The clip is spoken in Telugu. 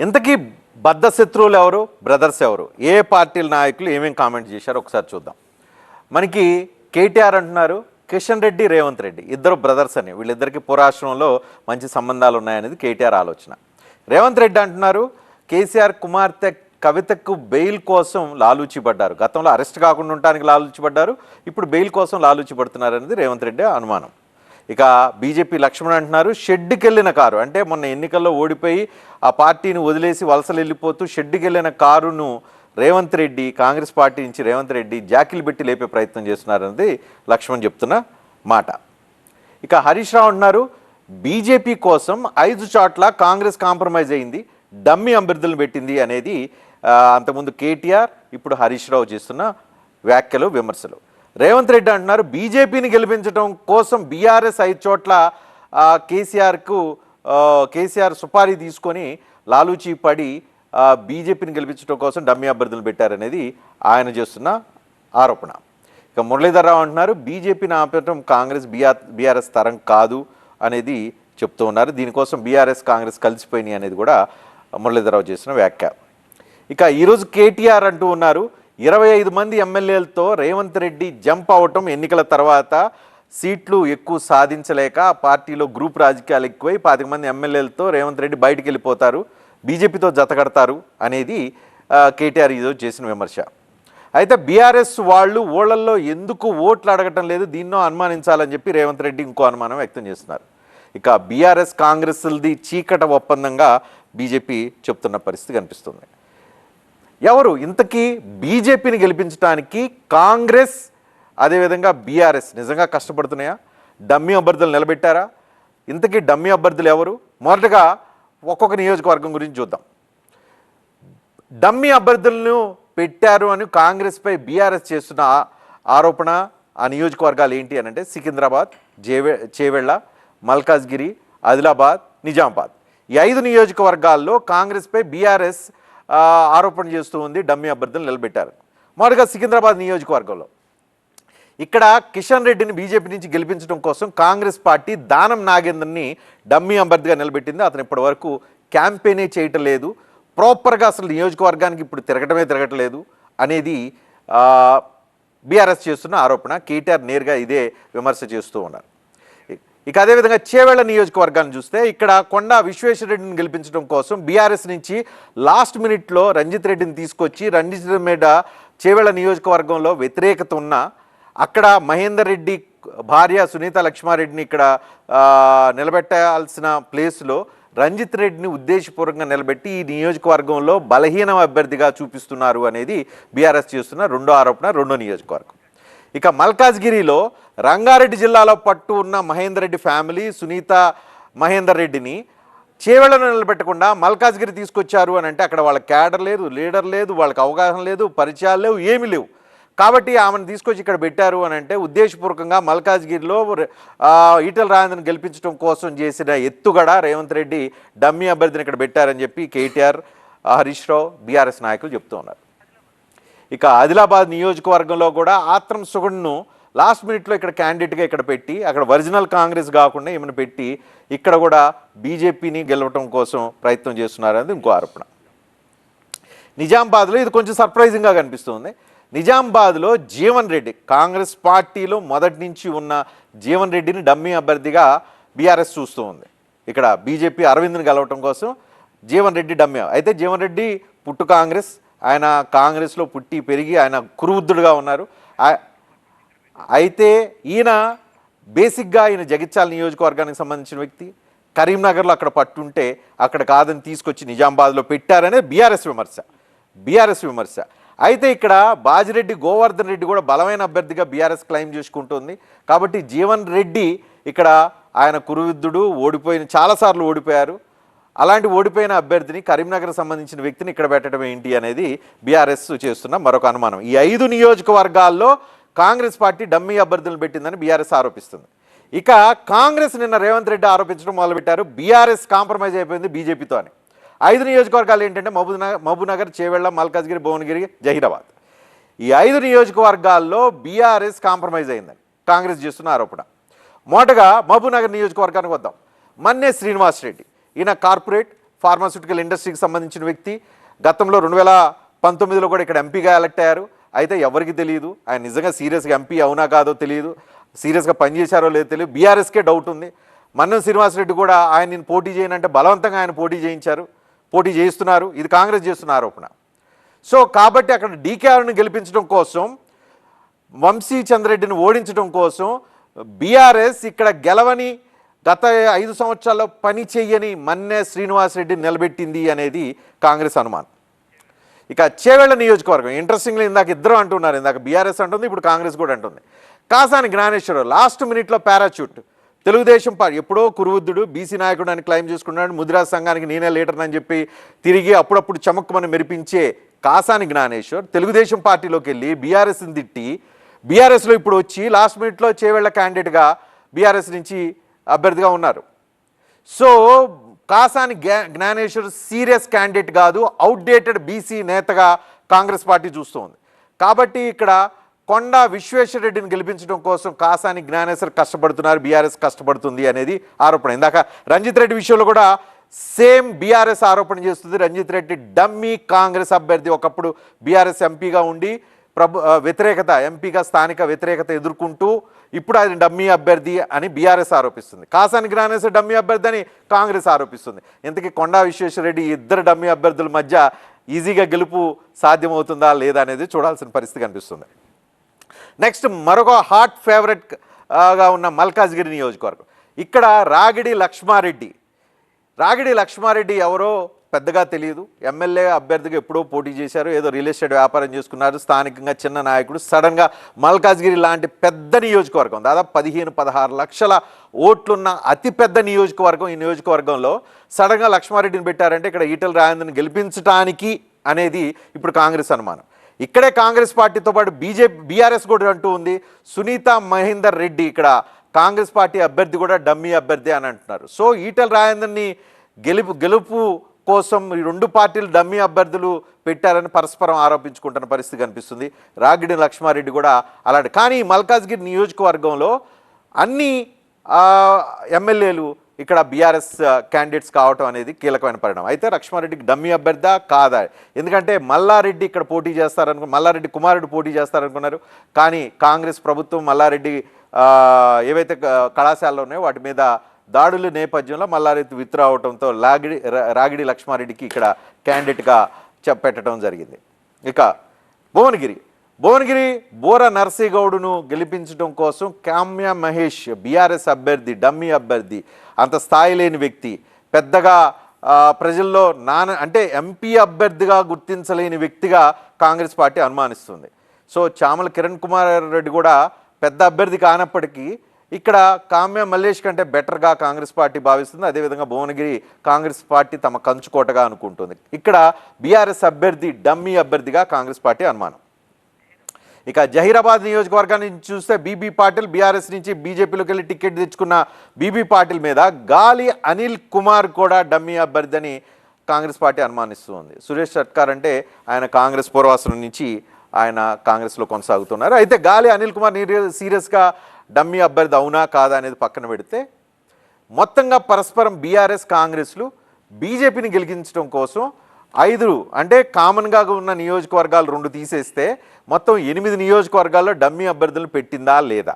ఇంతకీ బద్ధ శత్రువులు ఎవరు, బ్రదర్స్ ఎవరు, ఏ పార్టీల నాయకులు ఏమేమి కామెంట్ చేశారో ఒకసారి చూద్దాం. మనకి కేటీఆర్ అంటున్నారు కిషన్ రెడ్డి, రేవంత్ రెడ్డి ఇద్దరు బ్రదర్స్ అని, వీళ్ళిద్దరికి పురాశ్రమంలో మంచి సంబంధాలు ఉన్నాయనేది కేటీఆర్ ఆలోచన. రేవంత్ రెడ్డి అంటున్నారు కేసీఆర్ కుమార్తె కవితకు బెయిల్ కోసం లాలూచి పడ్డారు, గతంలో అరెస్ట్ కాకుండా ఉండటానికి లాలూచి పడ్డారు, ఇప్పుడు బెయిల్ కోసం లాలూచి పడుతున్నారు అనేది రేవంత్ రెడ్డి అనుమానం. ఇక బీజేపీ లక్ష్మణ్ అంటున్నారు షెడ్డుకి వెళ్ళిన కారు, అంటే మొన్న ఎన్నికల్లో ఓడిపోయి ఆ పార్టీని వదిలేసి వలసలు వెళ్ళిపోతూ షెడ్డుకి వెళ్ళిన కారును రేవంత్ రెడ్డి, కాంగ్రెస్ పార్టీ నుంచి రేవంత్ రెడ్డి జాకిలు పెట్టి లేపే ప్రయత్నం చేస్తున్నారన్నది లక్ష్మణ్ చెప్తున్న మాట. ఇక హరీష్ రావు అంటున్నారు బీజేపీ కోసం 5 చోట్ల కాంగ్రెస్ కాంప్రమైజ్ అయింది, డమ్మీ అభ్యర్థులను పెట్టింది అనేది అంతకుముందు కేటీఆర్, ఇప్పుడు హరీష్ రావు చేస్తున్న వ్యాఖ్యలు, విమర్శలు. రేవంత్ రెడ్డి అంటున్నారు బీజేపీని గెలిపించడం కోసం బీఆర్ఎస్ 5 చోట్ల కేసీఆర్ సుపారీ తీసుకొని లాలూచి పడి బీజేపీని గెలిపించడం కోసం డమ్మీ అభ్యర్థులు పెట్టారనేది ఆయన చేస్తున్న ఆరోపణ. ఇక మురళీధర్ రావు అంటున్నారు బీజేపీని ఆపటం కాంగ్రెస్ బీఆర్ఎస్ తరం కాదు అనేది చెప్తూ ఉన్నారు, దీనికోసం బీఆర్ఎస్ కాంగ్రెస్ కలిసిపోయినాయి అనేది కూడా మురళీధర్ రావు చేసిన వ్యాఖ్య. ఇక ఈరోజు కేటీఆర్ అంటూ ఉన్నారు 25 మంది ఎమ్మెల్యేలతో రేవంత్ రెడ్డి జంప్ అవటం, ఎన్నికల తర్వాత సీట్లు ఎక్కువ సాధించలేక పార్టీలో గ్రూప్ రాజకీయాలు ఎక్కువై 25 మంది ఎమ్మెల్యేలతో రేవంత్ రెడ్డి బయటికి వెళ్ళిపోతారు, బీజేపీతో జతకడతారు అనేది కేటీఆర్ ఈరోజు చేసిన విమర్శ. అయితే బీఆర్ఎస్ వాళ్ళు ఓళ్లల్లో ఎందుకు ఓట్లు అడగటం లేదు, దీన్నో అనుమానించాలని చెప్పి రేవంత్ రెడ్డి ఇంకో అనుమానం వ్యక్తం చేస్తున్నారు. ఇక బీఆర్ఎస్ కాంగ్రెస్ది చీకట ఒప్పందంగా బీజేపీ చెప్తున్న పరిస్థితి కనిపిస్తుంది. ఎవరు ఇంతకీ బీజేపీని గెలిపించడానికి కాంగ్రెస్ అదేవిధంగా బీఆర్ఎస్ నిజంగా కష్టపడుతున్నాయా, డమ్మీ అభ్యర్థులు నిలబెట్టారా? ఇంతకీ డమ్మీ అభ్యర్థులు ఎవరు? మొదటగా ఒక్కొక్క నియోజకవర్గం గురించి చూద్దాం. డమ్మీ అభ్యర్థులను పెట్టారు అని కాంగ్రెస్పై బీఆర్ఎస్ చేస్తున్న ఆరోపణ, ఆ నియోజకవర్గాలు ఏంటి అని అంటే సికింద్రాబాద్, చేవెళ్ళ, మల్కాజ్గిరి, ఆదిలాబాద్, నిజామాబాద్. ఈ 5 నియోజకవర్గాల్లో కాంగ్రెస్పై బీఆర్ఎస్ ఆరోపణ చేస్తూ ఉంది డమ్మీ అభ్యర్థులు నిలబెట్టారు. మొదటగా సికింద్రాబాద్ నియోజకవర్గంలో ఇక్కడ కిషన్ రెడ్డిని బీజేపీ నుంచి గెలిపించడం కోసం కాంగ్రెస్ పార్టీ దానం నాగేందర్ని డమ్మీ అభ్యర్థిగా నిలబెట్టింది. అతను ఇప్పటి వరకు క్యాంపెయినే చేయటం లేదు, ప్రాపర్గా అసలు నియోజకవర్గానికి ఇప్పుడు తిరగటలేదు అనేది బీఆర్ఎస్ చేస్తున్న ఆరోపణ. కేటీఆర్ నేరుగా ఇదే విమర్శ చేస్తూ ఉన్నారు. ఇక అదేవిధంగా చేవెళ్ల నియోజకవర్గాన్ని చూస్తే ఇక్కడ కొండా విశ్వేశ్వరరెడ్డిని గెలిపించడం కోసం బీఆర్ఎస్ నుంచి లాస్ట్ మినిట్లో రంజిత్ రెడ్డిని తీసుకొచ్చి రంజిత్ రెడ్డి మీద చేవెళ్ల నియోజకవర్గంలో వ్యతిరేకత ఉన్న అక్కడ మహేందర్ రెడ్డి భార్య సునీత లక్ష్మారెడ్డిని ఇక్కడ నిలబెట్టాల్సిన ప్లేస్లో రంజిత్ రెడ్డిని ఉద్దేశపూర్వకంగా నిలబెట్టి ఈ నియోజకవర్గంలో బలహీన అభ్యర్థిగా చూపిస్తున్నారు అనేది బీఆర్ఎస్ చేస్తున్న రెండో ఆరోపణ, రెండో నియోజకవర్గం. ఇక మల్కాజ్గిరిలో రంగారెడ్డి జిల్లాలో పట్టు ఉన్న మహేందర్ రెడ్డి ఫ్యామిలీ సునీత మహేందర్ రెడ్డిని చేవెళ్లను నిలబెట్టకుండా మల్కాజ్గిరి తీసుకొచ్చారు అని అంటే అక్కడ వాళ్ళ క్యాడర్ లేదు, లీడర్ లేదు, వాళ్ళకి అవగాహన లేదు, పరిచయాలు లేవు, ఏమీ లేవు. కాబట్టి ఆమెను తీసుకొచ్చి ఇక్కడ పెట్టారు అని అంటే ఉద్దేశపూర్వకంగా మల్కాజ్గిరిలో ఈటెల రాజేందర్ని గెలిపించడం కోసం చేసిన ఎత్తుగడ రేవంత్ రెడ్డి డమ్మీ అభ్యర్థిని ఇక్కడ పెట్టారని చెప్పి కేటీఆర్, హరీష్ రావు, బీఆర్ఎస్ నాయకులు చెప్తూ ఉన్నారు. ఇక ఆదిలాబాద్ నియోజకవర్గంలో కూడా ఆత్రం సుగండ్ను లాస్ట్ మినిట్లో ఇక్కడ క్యాండిడేట్గా ఇక్కడ పెట్టి అక్కడ ఒరిజినల్ కాంగ్రెస్ కాకుండా ఏమైనా పెట్టి ఇక్కడ కూడా బీజేపీని గెలవటం కోసం ప్రయత్నం చేస్తున్నారనేది ఇంకో ఆరోపణ. నిజామాబాద్లో ఇది కొంచెం సర్ప్రైజింగ్గా కనిపిస్తుంది. నిజామాబాద్లో జీవన్ రెడ్డి, కాంగ్రెస్ పార్టీలో మొదటి నుంచి ఉన్న జీవన్ రెడ్డిని డమ్మీ అభ్యర్థిగా బీఆర్ఎస్ చూస్తూ ఉంది. ఇక్కడ బీజేపీ అరవింద్ని గెలవటం కోసం జీవన్ రెడ్డి డమ్మీ. అయితే జీవన్ రెడ్డి పుట్టు కాంగ్రెస్, ఆయన కాంగ్రెస్లో పుట్టి పెరిగి ఆయన కురువృద్ధుడుగా ఉన్నారు. అయితే ఈయన బేసిక్గా ఈయన జగిత్యాల నియోజకవర్గానికి సంబంధించిన వ్యక్తి, కరీంనగర్లో అక్కడ పట్టుంటే అక్కడ కాదని తీసుకొచ్చి నిజామాబాద్లో పెట్టారనే బీఆర్ఎస్ విమర్శ. అయితే ఇక్కడ బాజిరెడ్డి గోవర్ధన్ రెడ్డి కూడా బలమైన అభ్యర్థిగా బీఆర్ఎస్ క్లెయిమ్ చేసుకుంటుంది. కాబట్టి జీవన్ రెడ్డి ఇక్కడ ఆయన కురువృద్ధుడు, చాలాసార్లు ఓడిపోయారు. అలాంటి ఓడిపోయిన అభ్యర్థిని కరీంనగర్ సంబంధించిన వ్యక్తిని ఇక్కడ పెట్టడం ఏంటి అనేది బీఆర్ఎస్ చేస్తున్న మరొక అనుమానం. ఈ 5 నియోజకవర్గాల్లో కాంగ్రెస్ పార్టీ డమ్మీ అభ్యర్థులను పెట్టిందని బీఆర్ఎస్ ఆరోపిస్తుంది. ఇక కాంగ్రెస్ నిన్న రేవంత్ రెడ్డి ఆరోపించడం మొదలుపెట్టారు బీఆర్ఎస్ కాంప్రమైజ్ అయిపోయింది బీజేపీతో అని. 5 నియోజకవర్గాలు ఏంటంటే మహబూబ్నగర్, చేవెళ్ల, మల్కాజ్గిరి, భువనగిరి, జహీరాబాద్. ఈ 5 నియోజకవర్గాల్లో బీఆర్ఎస్ కాంప్రమైజ్ అయిందని కాంగ్రెస్ చేస్తున్న ఆరోపణ. మొదటగా మహబూబ్నగర్ నియోజకవర్గానికి వద్దాం. మన్నే శ్రీనివాస్ రెడ్డి, ఈయన కార్పొరేట్ ఫార్మాస్యూటికల్ ఇండస్ట్రీకి సంబంధించిన వ్యక్తి. గతంలో 2019లో కూడా ఇక్కడ ఎంపీగా ఎలక్ట్ అయ్యారు. అయితే ఎవరికి తెలియదు ఆయన నిజంగా సీరియస్గా ఎంపీ అవునా కాదో తెలియదు, సీరియస్గా పనిచేశారో లేదో తెలియదు. బీఆర్ఎస్కే డౌట్ ఉంది. మన్నం శ్రీనివాసరెడ్డి కూడా ఆయన పోటీ చేయనంటే బలవంతంగా ఆయన పోటీ చేయిస్తున్నారు. ఇది కాంగ్రెస్ చేస్తున్న ఆరోపణ. సో కాబట్టి అక్కడ డీకేఆర్ను గెలిపించడం కోసం, వంశీ చంద్రెడ్డిని ఓడించడం కోసం బీఆర్ఎస్ ఇక్కడ గెలవని గత 5 సంవత్సరాల్లో పని చెయ్యని మన్నె శ్రీనివాసరెడ్డిని నిలబెట్టింది అనేది కాంగ్రెస్ అనుమానం. ఇక చేవెళ్ల నియోజకవర్గం ఇంట్రెస్టింగ్లీ ఇందాక ఇద్దరు అంటున్నారు, ఇందాక బీఆర్ఎస్ అంటుంది, ఇప్పుడు కాంగ్రెస్ కూడా అంటుంది. కాసాని జ్ఞానేశ్వరరావు లాస్ట్ మినిట్లో పారాచూట్, తెలుగుదేశం పార్టీ ఎప్పుడో కురువృద్ధుడు బీసీ నాయకుడు అని క్లైమ్ చేసుకున్నాడు, ముదిరాజ్ సంఘానికి నేనే లీడర్ అని చెప్పి తిరిగి అప్పుడప్పుడు చమక్కుమని మెరిపించే కాసాని జ్ఞానేశ్వర్ తెలుగుదేశం పార్టీలోకి వెళ్ళి బీఆర్ఎస్ని తిట్టి బీఆర్ఎస్లో ఇప్పుడు వచ్చి లాస్ట్ మినిట్లో చేవెళ్ల క్యాండిడేట్గా బీఆర్ఎస్ నుంచి అభ్యర్థిగా ఉన్నారు. So Kasani Gnaneshwar serious candidate కాదు, అవుట్డేటెడ్ బీసీ నేతగా కాంగ్రెస్ పార్టీ చూస్తోంది. కాబట్టి ఇక్కడ కొండా విశ్వేశ్వరరెడ్డిని గెలిపించడం కోసం కాసాని జ్ఞానేశ్వర్ కష్టపడుతున్నారు, బీఆర్ఎస్ కష్టపడుతుంది అనేది ఆరోపణ. ఇందాక రంజిత్ రెడ్డి విషయంలో కూడా సేమ్ బీఆర్ఎస్ ఆరోపణ చేస్తుంది. రంజిత్ రెడ్డి డమ్మీ కాంగ్రెస్ అభ్యర్థి, ఒకప్పుడు బీఆర్ఎస్ ఎంపీగా ఉండి వ్యతిరేకత ఎంపీగా స్థానిక వ్యతిరేకత ఎదుర్కొంటూ ఇప్పుడు ఆయన డమ్మీ అభ్యర్థి అని బీఆర్ఎస్ ఆరోపిస్తుంది. కాసాని జ్ఞానేశ్వర్ డమ్మీ అభ్యర్థి అని కాంగ్రెస్ ఆరోపిస్తుంది. ఇంతకీ కొండా విశ్వేశ్వరరెడ్డి ఇద్దరు డమ్మీ అభ్యర్థుల మధ్య ఈజీగా గెలుపు సాధ్యమవుతుందా లేదా అనేది చూడాల్సిన పరిస్థితి కనిపిస్తుంది. నెక్స్ట్ మరొక హాట్ ఫేవరెట్గా ఉన్న మల్కాజ్గిరి నియోజకవర్గం. ఇక్కడ రాగిడి లక్ష్మారెడ్డి ఎవరో పెద్దగా తెలియదు. ఎమ్మెల్యే అభ్యర్థిగా ఎప్పుడో పోటీ చేశారు, ఏదో రియల్ ఎస్టేట్ వ్యాపారం చేసుకున్నారు, స్థానికంగా చిన్న నాయకుడు. సడన్గా మల్కాజ్గిరి లాంటి పెద్ద నియోజకవర్గం, దాదాపు 15-16 లక్షల ఓట్లున్న అతిపెద్ద నియోజకవర్గం, ఈ నియోజకవర్గంలో సడన్గా లక్ష్మారెడ్డిని పెట్టారంటే ఇక్కడ ఈటెల రాజేందర్ని గెలిపించడానికి అనేది ఇప్పుడు కాంగ్రెస్ అనుమానం. ఇక్కడే కాంగ్రెస్ పార్టీతో పాటు బీఆర్ఎస్ కూడా అంటూ ఉంది. సునీత మహేందర్ రెడ్డి ఇక్కడ కాంగ్రెస్ పార్టీ అభ్యర్థి కూడా డమ్మీ అభ్యర్థి అని అంటున్నారు. సో ఈటెల రాజేందర్ని గెలుపు కోసం ఈ రెండు పార్టీలు డమ్మీ అభ్యర్థులు పెట్టారని పరస్పరం ఆరోపించుకుంటున్న పరిస్థితి కనిపిస్తుంది. రాగిడి లక్ష్మారెడ్డి కూడా అలాంటి. కానీ మల్కాజ్గిరి నియోజకవర్గంలో అన్ని ఎమ్మెల్యేలు ఇక్కడ బీఆర్ఎస్ క్యాండిడేట్స్ కావటం అనేది కీలకమైన పరిణామం. అయితే లక్ష్మారెడ్డికి డమ్మీ అభ్యర్థా కాదా? ఎందుకంటే మల్లారెడ్డి ఇక్కడ పోటీ మల్లారెడ్డి కుమారుడు పోటీ చేస్తారనుకున్నారు. కానీ కాంగ్రెస్ ప్రభుత్వం మల్లారెడ్డి ఏవైతే కళాశాలలో ఉన్నాయో వాటి మీద దాడుల నేపథ్యంలో మల్లారెడ్డి విత్డ్రా అవడంతో రాగిడి లక్ష్మారెడ్డికి ఇక్కడ క్యాండిడేట్గా పెట్టడం జరిగింది. ఇక భువనగిరి బోర నర్సీగౌడును గెలిపించడం కోసం కామ్య మహేష్ బీఆర్ఎస్ అభ్యర్థి, డమ్మీ అభ్యర్థి, అంత స్థాయి లేని వ్యక్తి, పెద్దగా ప్రజల్లో అంటే ఎంపీ అభ్యర్థిగా గుర్తించలేని వ్యక్తిగా కాంగ్రెస్ పార్టీ అనుమానిస్తుంది. సో చామల కిరణ్ కుమార్ రెడ్డి కూడా పెద్ద అభ్యర్థి కానప్పటికీ ఇక్కడ కామ్య మల్లేష్ కంటే బెటర్గా కాంగ్రెస్ పార్టీ భావిస్తుంది. అదేవిధంగా భువనగిరి కాంగ్రెస్ పార్టీ తమ కంచుకోటగా అనుకుంటుంది. ఇక్కడ బీఆర్ఎస్ అభ్యర్థి డమ్మీ అభ్యర్థిగా కాంగ్రెస్ పార్టీ అనుమానం. ఇక జహీరాబాద్ నియోజకవర్గాన్ని చూస్తే బీబీ పాటిల్ బీఆర్ఎస్ నుంచి బీజేపీలోకి వెళ్ళి టికెట్ తెచ్చుకున్న బీబీ పాటిల్ మీద గాలి అనిల్ కుమార్ కూడా డమ్మీ అభ్యర్థి అని కాంగ్రెస్ పార్టీ అనుమానిస్తుంది. సురేష్ షట్కార్ అంటే ఆయన కాంగ్రెస్ పూర్వాసనం నుంచి ఆయన కాంగ్రెస్లో కొనసాగుతున్నారు. అయితే గాలి అనిల్ కుమార్ సీరియస్గా డమ్మీ అభ్యర్థి అవునా కాదా అనేది పక్కన పెడితే మొత్తంగా పరస్పరం బీఆర్ఎస్ కాంగ్రెస్లు బీజేపీని గెలిపించడం కోసం 5 అంటే కామన్గా ఉన్న నియోజకవర్గాలు 2 తీసేస్తే మొత్తం 8 నియోజకవర్గాల్లో డమ్మీ అభ్యర్థులను పెట్టిందా లేదా?